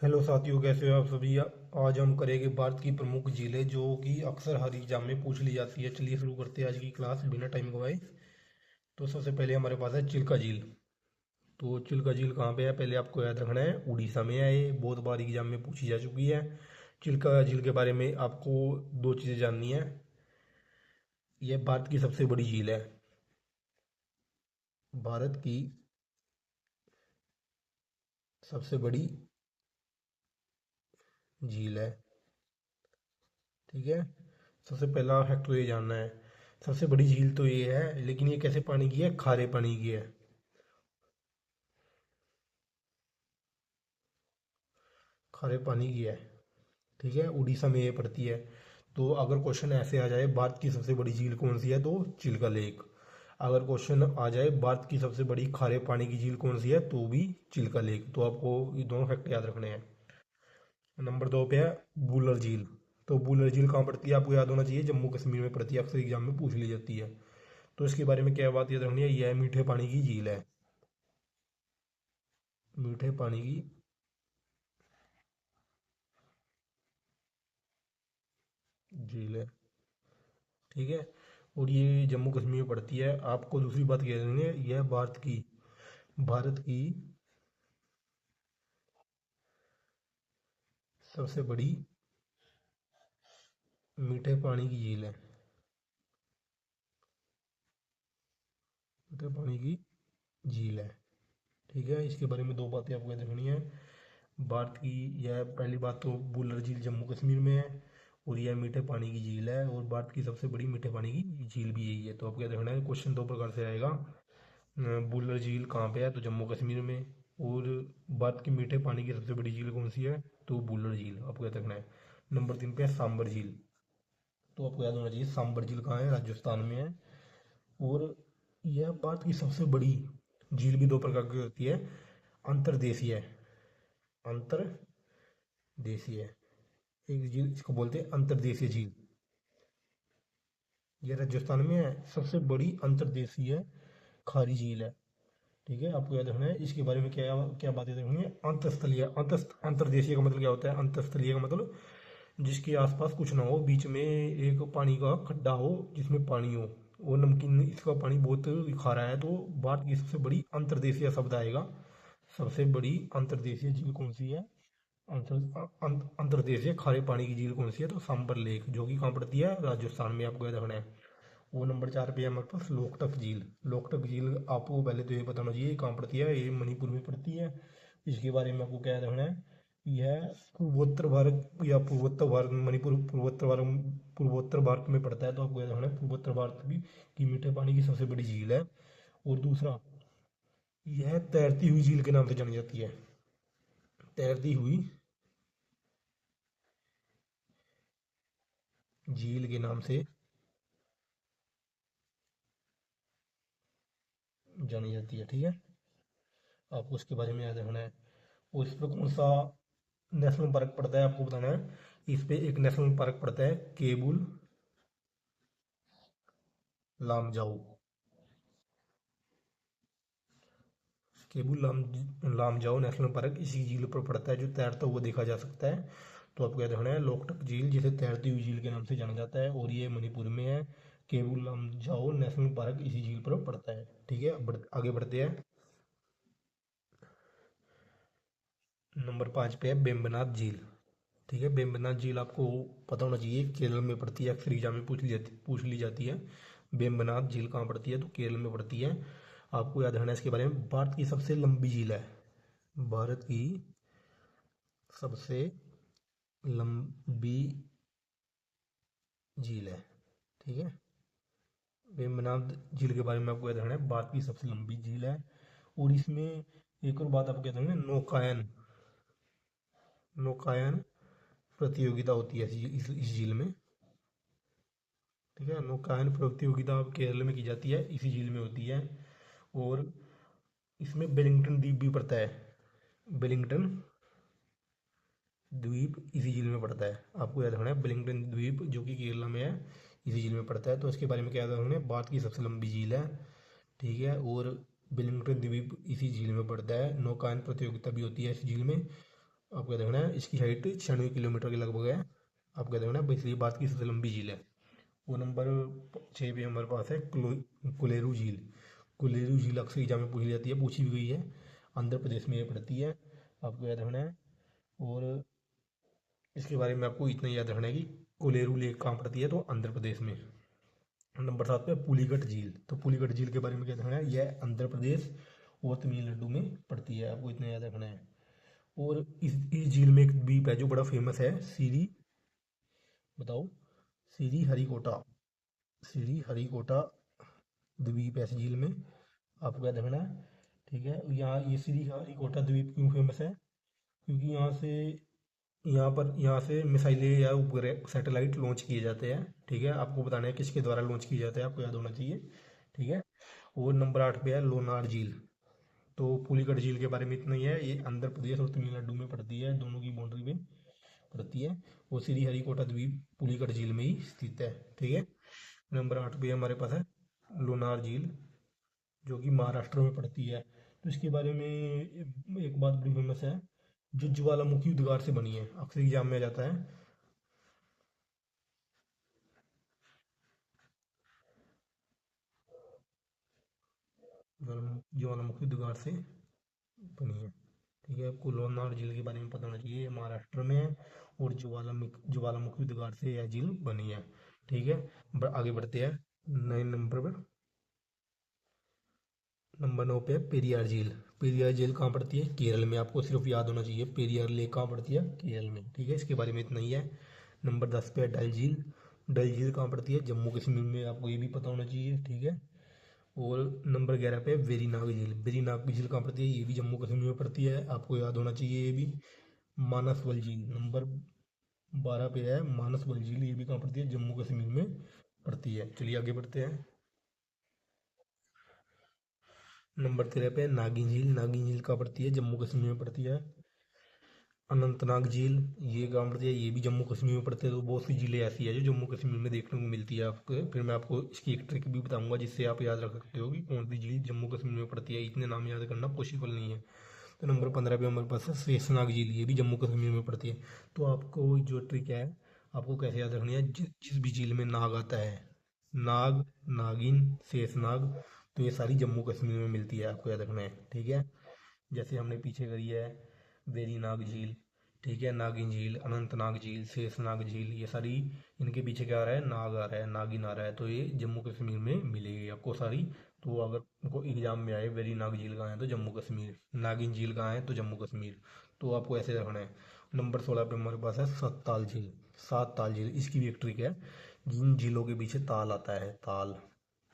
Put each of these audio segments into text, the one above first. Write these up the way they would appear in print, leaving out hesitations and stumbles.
Hello साथियों, कैसे हो आप सभी। आज हम करेंगे भारत की प्रमुख झीलें जो कि अक्सर हर एग्जाम में पूछ ली जाती है। चलिए शुरू करते हैं आज की क्लास बिना टाइम गवाए। तो सबसे पहले हमारे पास है चिल्का झील। तो चिल्का झील कहाँ पे है, पहले आपको याद रखना है, उड़ीसा में है। ये बहुत बार एग्जाम में पूछी जा चुकी है। चिल्का झील के बारे में आपको दो चीज़ें जाननी है। यह भारत की सबसे बड़ी झील है। भारत की सबसे बड़ी झील है। ठीक है। सबसे पहला फैक्ट तो ये जानना है, सबसे बड़ी झील तो ये है, लेकिन ये कैसे पानी की है, खारे पानी की है। खारे पानी की है। ठीक है, उड़ीसा में ये पड़ती है। तो अगर क्वेश्चन ऐसे आ जाए भारत की सबसे बड़ी झील कौन सी है, तो चिल्का लेक। अगर क्वेश्चन आ जाए भारत की सबसे बड़ी खारे पानी की झील कौन सी है, तो भी चिल्का लेक। तो आपको ये दोनों फैक्ट याद रखने हैं। नंबर दो पे है बूलर झील। तो बूलर झील कहाँ पड़ती है, आपको याद होना चाहिए, जम्मू कश्मीर में पड़ती है, अक्सर एग्जाम में पूछ ली जाती है। तो इसके बारे में क्या बात याद रखनी है, यह मीठे पानी की झील है। मीठे पानी की झील है। ठीक है। और ये जम्मू कश्मीर में पड़ती है। आपको दूसरी बात कह देंगे, यह भारत की सबसे बड़ी मीठे पानी की झील है। मीठे पानी की झील है। ठीक है, इसके बारे में दो बातें आपको याद रखनी है। भारत की यह पहली बात तो बुलर झील जम्मू कश्मीर में है, और यह मीठे पानी की झील है, और भारत की सबसे बड़ी मीठे पानी की झील भी यही है। तो आपको याद रखना है, क्वेश्चन दो प्रकार से आएगा। बुलर झील कहाँ पे है, तो जम्मू कश्मीर में। और भारत की मीठे पानी की सबसे बड़ी झील कौन सी है, तो बुलर झील, आपको याद रखना है। नंबर तीन पे है सांबर झील। तो आपको याद होना चाहिए, सांबर झील कहाँ है, राजस्थान में है। और यह भारत की सबसे बड़ी झील भी दो प्रकार की होती है, अंतर्देशीय। अंतर्देशीय एक झील, इसको बोलते हैं अंतर्देशीय झील। यह राजस्थान में है, सबसे बड़ी अंतर्देशीय खारी झील है। ठीक है, आपको याद रखना है। इसके बारे में क्या क्या बातें रखनी है, अंतस्थलीय। अंतर्देशीय का मतलब क्या होता है, अंतस्थलीय का मतलब जिसके आसपास कुछ ना हो, बीच में एक पानी का खड्डा हो जिसमें पानी हो, वो नमकीन, इसका पानी बहुत खारा है, तो भारत की सबसे बड़ी अंतर्देशीय शब्द आएगा। सबसे बड़ी अंतर्देशीय झील कौन सी है, अंतर्देशीय खारे पानी की झील कौन सी है, तो सांबर लेक, जो कि कहाँ पड़ती है, राजस्थान में, आपको याद रखना है। वो नंबर चार पे है हमारे पास लोकटक झील। लोकटक झील आपको पहले तो ये पता होना चाहिए कहाँ पड़ती है, ये मणिपुर में पड़ती है। इसके बारे में आपको क्या याद रखना है, यह पूर्वोत्तर भारत या पूर्वोत्तर भारत, मणिपुर पूर्वोत्तर भारत में पड़ता है। तो आपको याद रखना है, पूर्वोत्तर भारत की मीठे पानी की सबसे बड़ी झील है। और दूसरा, यह तैरती हुई झील के नाम से जानी जाती है। तैरती हुई झील के नाम से जानी जाती है। ठीक है, आपको उसके बारे में याद रखना है। और इस पर कौन सा नेशनल पार्क पड़ता है, आपको बताना है। इस पे एक नेशनल पार्क पड़ता है, केबुल लामजाऊ। केबुल लामजाऊ नेशनल पार्क इसी झील पर पड़ता है, जो तैरता हुआ देखा जा सकता है। तो आपको याद रखना है, लोकटक झील जिसे तैरती हुई झील के नाम से जाना जाता है, और ये मणिपुर में है। केबुल लामजाऊ नेशनल पार्क इसी झील पर पड़ता है। ठीक है, आगे बढ़ते हैं। नंबर पाँच पे है बेम्बनाथ झील। ठीक है, बेम्बनाथ झील आपको पता होना चाहिए, केरल में पड़ती है, अक्सर एग्जाम में पूछ ली जाती है। बेम्बनाथ झील कहाँ पड़ती है, तो केरल में पड़ती है। आपको याद रखना है इसके बारे में, भारत की सबसे लंबी झील है। भारत की सबसे लंबी झील है। ठीक है, वेम्बनाथ झील के बारे में आपको याद रखना है, भारत की सबसे लंबी झील है। और इसमें एक और बात आपको याद रखना है, नौकायन नौकायन प्रतियोगिता होती है इस झील में। ठीक है, नौकायन प्रतियोगिता केरल में की जाती है, इसी झील में होती है। और इसमें वेलिंगटन द्वीप भी पड़ता है। वेलिंगटन द्वीप इसी झील में पड़ता है। आपको याद रखना है, वेलिंगटन द्वीप जो कि केरला में है, इसी झील में पड़ता है। तो इसके बारे में क्या याद रखना है, भारत की सबसे लंबी झील है। ठीक है, और वेलिंगटन द्वीप इसी झील में पड़ता है। नौकायन प्रतियोगिता भी होती है इस झील में। आपको याद रखना है इसकी हाइट 96 किलोमीटर के लगभग है। आपको याद रखना है, इसलिए भारत की सबसे लंबी झील है। वो नंबर 6 पे हमारे पास है कुलेरू झील। कुलेरू झील अक्सर एग्जाम में पूछी जाती है, पूछी भी गई है। आंध्र प्रदेश में ये पड़ती है, आपको याद रखना है। और इसके बारे में आपको इतना याद रखना है कि कोलेरू लेक कहाँ पड़ती है, तो आंध्र प्रदेश में। नंबर 7 पे पुलिगट झील। तो पुलिगट झील के बारे में क्या रखना है, यह आंध्र प्रदेश और तमिलनाडु में पड़ती है, आपको इतना याद रखना है। और इस झील में एक द्वीप है जो बड़ा फेमस है, सीरी, बताओ, सीरी हरिकोटा। सीरी हरिकोटा द्वीप है इस झील में, आपको याद रखना है। ठीक है, यहाँ ये सीरी हरिकोटा द्वीप क्यों फेमस है, क्योंकि यहाँ से मिसाइलें या उपग्रह सैटेलाइट लॉन्च किए जाते हैं। ठीक है, आपको बताना है किसके द्वारा लॉन्च किए जाते हैं, आपको याद होना चाहिए। ठीक है। और नंबर 8 पे है लोनार झील। तो पुलिकट झील के बारे में इतना ही है, ये आंध्र प्रदेश और तमिलनाडु में पड़ती है, दोनों की बाउंड्री में पड़ती है। वो श्री हरिकोटा द्वीप पुलिकट झील में ही स्थित है। ठीक है। नंबर 8 पे हमारे पास है लोनार झील, जो कि महाराष्ट्र में पड़ती है। तो इसके बारे में एक बात बड़ी फेमस है, जो ज्वालामुखी उद्गार से बनी है, अक्सर एग्जाम में आ जाता है। ज्वालामुखी उद्गार से बनी है। ठीक है, आपको लोनार झील के बारे में पता होना चाहिए, ये महाराष्ट्र में है और ज्वालामुखी उद्गार से यह झील बनी है। ठीक है, आगे बढ़ते हैं। 9 नंबर पर, नंबर 9 पे है पेरियार झील। पेरियार झील कहाँ पड़ती है, केरल में। आपको सिर्फ याद होना चाहिए पेरियार लेक कहाँ पड़ती है, केरल में। ठीक है, इसके बारे में इतना ही है। नंबर 10 पे है डल झील। डल झील कहाँ पड़ती है, जम्मू कश्मीर में, आपको ये भी पता होना चाहिए। ठीक है। और नंबर 11 पे वेरीनाग झील। वेरीनाग झील कहाँ पड़ती है, ये भी जम्मू कश्मीर में पड़ती है, आपको याद होना चाहिए ये भी। मानसवल झील नंबर 12 पे है, मानसवल झील, ये भी कहाँ पड़ती है, जम्मू कश्मीर में पड़ती है। चलिए आगे बढ़ते हैं। नंबर 13 पे है नागिन झील। नागिन झील कहाँ पड़ती है, जम्मू कश्मीर में पड़ती है। अनंतनाग झील, ये कहाँ पड़ती है, ये भी जम्मू कश्मीर में पड़ती है। तो बहुत सी झीलें ऐसी है जो जम्मू कश्मीर में देखने को मिलती है आपको। फिर मैं आपको इसकी एक ट्रिक भी बताऊंगा जिससे आप याद रख सकते हो कि कौन सी झील जम्मू कश्मीर में पड़ती है, इतने नाम याद करना पॉसिबल नहीं है। तो नंबर 15 पे हमारे पास है शेषनाग झील, ये भी जम्मू कश्मीर में पड़ती है। तो आपको जो ट्रिक है, आपको कैसे याद रखनी है, जिस भी झील में नाग आता है, नाग, नागिन, शेषनाग, तो ये सारी जम्मू कश्मीर में मिलती है, आपको याद रखना है। ठीक है, जैसे हमने पीछे करी है वेरी नाग झील, ठीक है, नागिन झील, अनंतनाग झील, शेषनाग झील, ये सारी, इनके पीछे क्या आ रहा है, नाग आ रहा है, नागिन आ रहा है, तो ये जम्मू कश्मीर में मिलेगी आपको सारी। तो अगर उनको एग्जाम में आए वेरी नाग झील कहाँ है, तो जम्मू कश्मीर, नागिन झील कहाँ है, तो जम्मू कश्मीर, तो आपको ऐसे रखना है। नंबर 16 पे हमारे पास है सतताल झील। सात ताल झील, इसकी भी एक ट्रिक है, जिन झीलों के पीछे ताल आता है, ताल,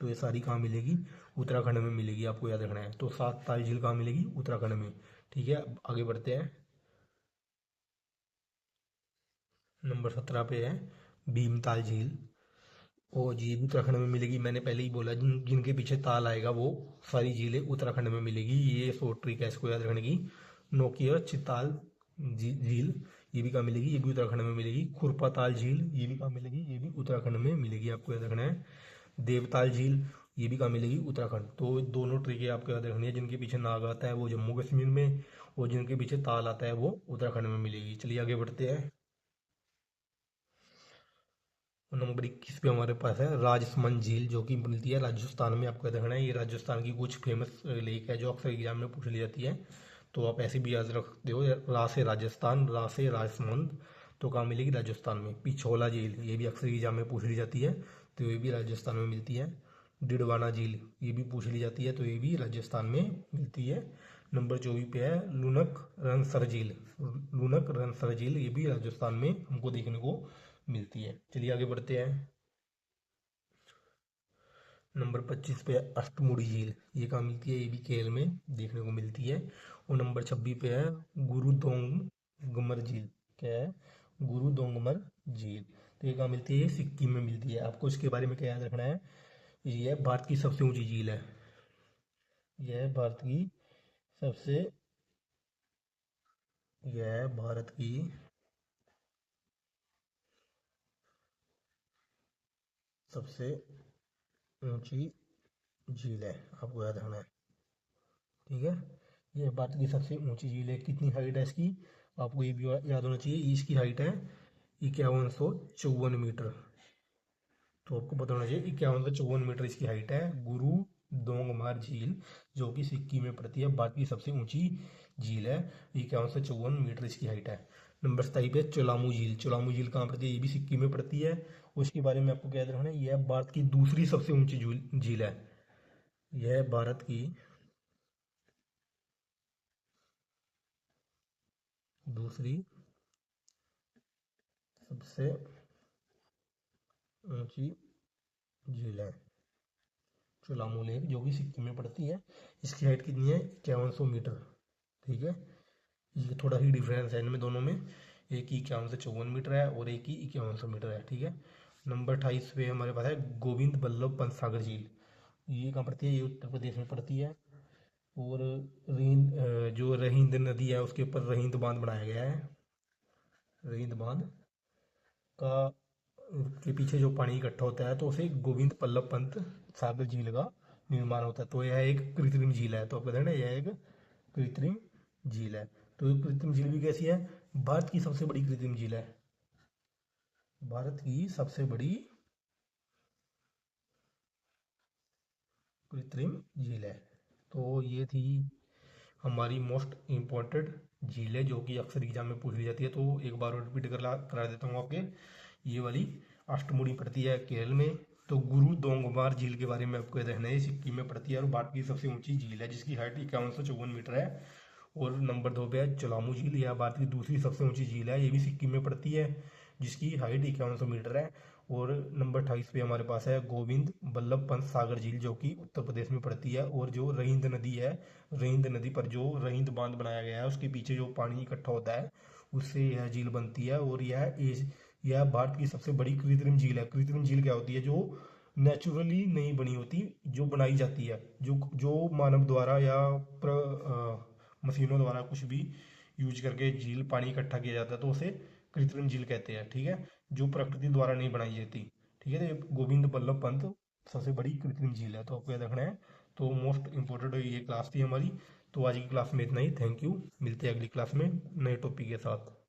तो ये सारी कहाँ मिलेगी, उत्तराखंड में मिलेगी, आपको याद रखना है। तो सात ताल झील कहाँ मिलेगी, उत्तराखंड में। ठीक है, अब आगे बढ़ते हैं। नंबर 17 पे है भीमताल झील, और ये भी उत्तराखंड में मिलेगी। मैंने पहले ही बोला, जिनके पीछे ताल आएगा वो सारी झीलें उत्तराखंड में मिलेगी। ये शॉर्ट ट्रिक है इसको याद रखने की। नोकिया चिताल झील, ये भी कहाँ मिलेगी, ये भी उत्तराखंड में मिलेगी। खुरपा ताल झील, ये भी कहाँ मिलेगी, ये भी उत्तराखंड में मिलेगी, आपको याद रखना है। देवताल झील, ये भी कहाँ मिलेगी, उत्तराखंड। तो दोनों ट्रिकें आपको याद रखनी है, जिनके पीछे नाग आता है वो जम्मू कश्मीर में, और जिनके पीछे ताल आता है वो उत्तराखंड में मिलेगी। चलिए आगे बढ़ते हैं। नंबर 21 पे हमारे पास है राजसमंद झील, जो कि मिलती है राजस्थान में, आपको याद रखना है। ये राजस्थान की कुछ फेमस लेक है जो अक्सर एग्जाम में पूछ ली जाती है, तो आप ऐसे भी याद रख सकते हो, रा से राजस्थान, रा से राजसमंद, तो कहाँ मिलेगी, राजस्थान में। पिछोला झील, ये भी अक्सर एग्जाम में पूछ ली जाती है, तो ये भी राजस्थान में मिलती है। डिडवाना झील, ये भी पूछ ली जाती है, तो ये भी राजस्थान में मिलती है। नंबर 24 पे है लुनक रनसर झील। लुनक रनसर झील, ये भी राजस्थान में हमको देखने को मिलती है। चलिए आगे बढ़ते हैं। नंबर 25 पे है अष्टमुड़ी झील, ये कहाँ मिलती है, ये भी केरल में देखने को मिलती है। और नंबर 26 पे है गुरुदोंगमर झील। क्या है, गुरुदोंगमर झील, तो ये कहाँ मिलती है, ये सिक्किम में मिलती है। आपको इसके बारे में क्या याद रखना है, ये भारत की सबसे ऊंची झील है। यह भारत की सबसे यह भारत की सबसे ऊंची झील है, आपको याद रखना है। ठीक है, ये भारत की सबसे ऊंची झील है। कितनी हाइट है इसकी, आपको ये भी याद होना चाहिए, इसकी हाइट है 5154 मीटर। तो आपको पता होना चाहिए 5154 मीटर इसकी हाइट है। गुरु दोंगमार झील जो कि सिक्किम में पड़ती है, भारत की सबसे ऊंची झील है। 5154 मीटर इसकी हाइट है। नंबर 27 पे चोलामू झील। चोलामू झील कहाँ पड़ती है? ये भी सिक्किम में पड़ती है। उसके बारे में आपको क्या याद रखना है, यह भारत की दूसरी सबसे ऊंची झील है। यह भारत की दूसरी सबसे ऊंची झील है चोलामू लेक, जो कि सिक्किम में पड़ती है। इसकी हाइट कितनी है? 5100 मीटर। ठीक है, ये थोड़ा ही डिफरेंस है इनमें दोनों में। एक ही 5154 मीटर है और एक ही 5100 मीटर है। ठीक है, नंबर 28 पे हमारे पास है गोविंद बल्लभ पंत सागर झील। ये कहाँ पड़ती है? ये उत्तर प्रदेश में पड़ती है। और जो रहिंद नदी है उसके ऊपर रहिंद बांध बनाया गया है। रहिंद बांध का के पीछे जो पानी इकट्ठा होता है तो उसे गोविंद बल्लभ पंत सागर झील का निर्माण होता है। तो यह एक कृत्रिम झील है। तो आपको ध्यान है, यह एक कृत्रिम झील है। तो ये कृत्रिम झील भी कैसी है? भारत की सबसे बड़ी कृत्रिम झील है। भारत की सबसे बड़ी कृत्रिम झील है। तो ये थी हमारी मोस्ट इम्पॉर्टेंट झीलें जो कि अक्सर एग्जाम में पूछ ली जाती है। तो एक बार और रिपीट करा देता हूँ आपके। ये वाली अष्टमुड़ी पड़ती है केरल में। तो गुरु दोंगमार झील के बारे में आपको याद रखना है, सिक्किम में पड़ती है और भारत की सबसे ऊंची झील है जिसकी हाइट 5154 मीटर है। और नंबर 2 पे है चलामू झील, यह भारत की दूसरी सबसे ऊंची झील है, ये भी सिक्किम में पड़ती है जिसकी हाइट 5100 मीटर है। और नंबर 28 पे हमारे पास है गोविंद बल्लभ पंत सागर झील जो कि उत्तर प्रदेश में पड़ती है। और जो रहिंद नदी है, रहिंद नदी पर जो रहिंद बांध बनाया गया है उसके पीछे जो पानी इकट्ठा होता है उससे यह झील बनती है। और यह भारत की सबसे बड़ी कृत्रिम झील है। कृत्रिम झील क्या होती है? जो नेचुरली नहीं बनी होती, जो बनाई जाती है, जो जो मानव द्वारा या मशीनों द्वारा कुछ भी यूज करके झील पानी इकट्ठा किया जाता है तो उसे कृत्रिम झील कहते हैं। ठीक है, जो प्रकृति द्वारा नहीं बनाई जाती। ठीक है, तो ये गोविंद बल्लभ पंत सबसे बड़ी कृत्रिम झील है। तो आपको याद रखना है। तो मोस्ट इंपॉर्टेंट ये क्लास थी हमारी। तो आज की क्लास में इतना ही। थैंक यू, मिलते हैं अगली क्लास में नए टॉपिक के साथ।